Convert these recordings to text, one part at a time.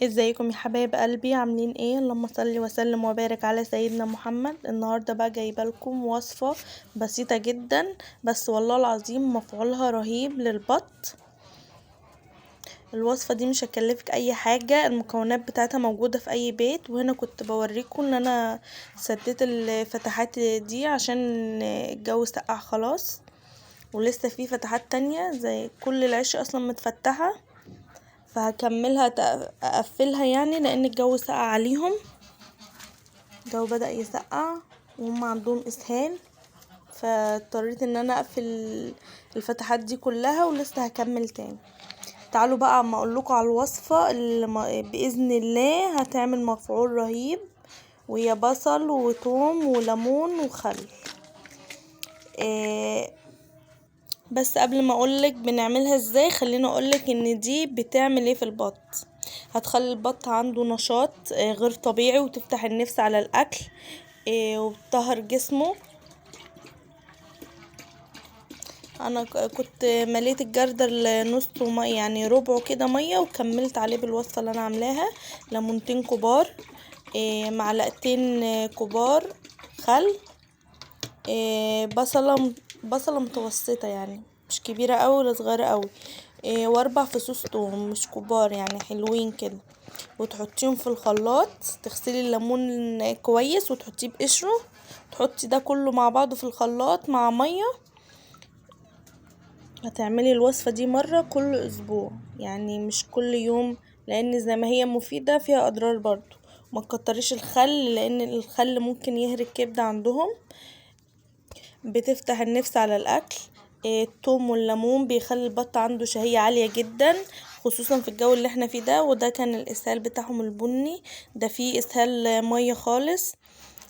ازيكم يا حبايب قلبي؟ عاملين ايه؟ اللهم صل وسلم وبارك على سيدنا محمد. النهارده بقى جايبه لكم وصفه بسيطه جدا، بس والله العظيم مفعولها رهيب للبط. الوصفه دي مش هكلفك اي حاجه، المكونات بتاعتها موجوده في اي بيت. وهنا كنت بوريكم ان انا سديت الفتحات دي عشان الجو سقع خلاص، ولسه في فتحات تانية زي كل العيش اصلا متفتحه، فهكملها اقفلها يعني لان الجو سقع عليهم. الجو بدأ يسقع وهم عندهم اسهال، فاضطريت ان انا اقفل الفتحات دي كلها، ولسه هكمل تاني. تعالوا بقى اما اقولكوا على الوصفة اللي باذن الله هتعمل مفعول رهيب، وهي بصل وثوم وليمون وخل. بس قبل ما اقولك بنعملها ازاي، خليني اقولك ان دي بتعمل ايه في البط. هتخلي البط عنده نشاط غير طبيعي، وتفتح النفس على الاكل، وبتطهر جسمه. انا كنت مليت الجردل نص ميه، يعني ربعه كده ميه، وكملت عليه بالوصفه اللي انا عاملاها. ليمونتين كبار، معلقتين كبار خل، بصله متوسطه، يعني مش كبيره قوي ولا صغيره قوي، و4 فصوص توم مش كبار، يعني حلوين كده. وتحطيهم في الخلاط، تغسلي الليمون كويس وتحطيه بقشره، تحطي ده كله مع بعضه في الخلاط مع ميه. هتعملي الوصفة دي مرة كل اسبوع، يعني مش كل يوم، لان زي ما هي مفيدة فيها اضرار برضو. ما تكتريش الخل، لان الخل ممكن يهري الكبد عندهم. بتفتح النفس على الاكل. الثوم والليمون بيخلي البط عنده شهية عالية جدا، خصوصا في الجو اللي احنا فيه ده. وده كان الاسهال بتاعهم البني، ده فيه اسهال مية خالص.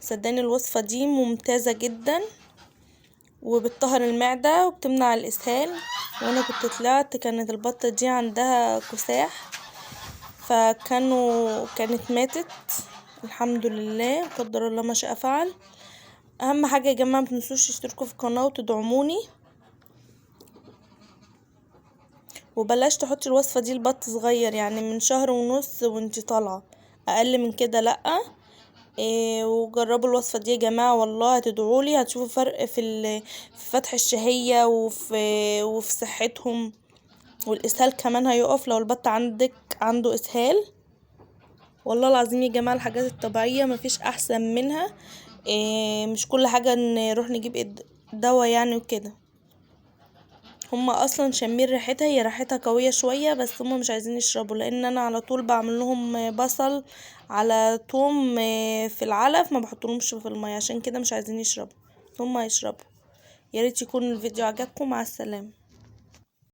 صدقني الوصفة دي ممتازة جدا، وبتطهر المعدة وبتمنع الاسهال. وانا كنت طلعت كانت البطة دي عندها كساح، كانت ماتت. الحمد لله، قدر الله ما شاء فعل. اهم حاجة يا جماعة متنسوش تشتركوا في القناة وتدعموني، وبلاش تحطي الوصفة دي لبط صغير، يعني من شهر ونص وانتي طالعة، اقل من كده لأ. وجربوا الوصفة دي يا جماعة، والله هتدعولي، هتشوفوا فرق في فتح الشهية وفي صحتهم. والاسهال كمان هيقف لو البط عندك عنده اسهال. والله العظيم يا جماعة الحاجات الطبيعية مفيش احسن منها. مش كل حاجة نروح نجيب دواء يعني وكده. هما اصلا شامين ريحتها، هي ريحتها قوية شوية، بس هما مش عايزين يشربوا، لان انا على طول بعمل لهم بصل على توم في العلف، ما بحطلهمش في المية، عشان كده مش عايزين يشربوا. هما يشربوا. يا ريت يكون الفيديو عجبكم. مع السلامة.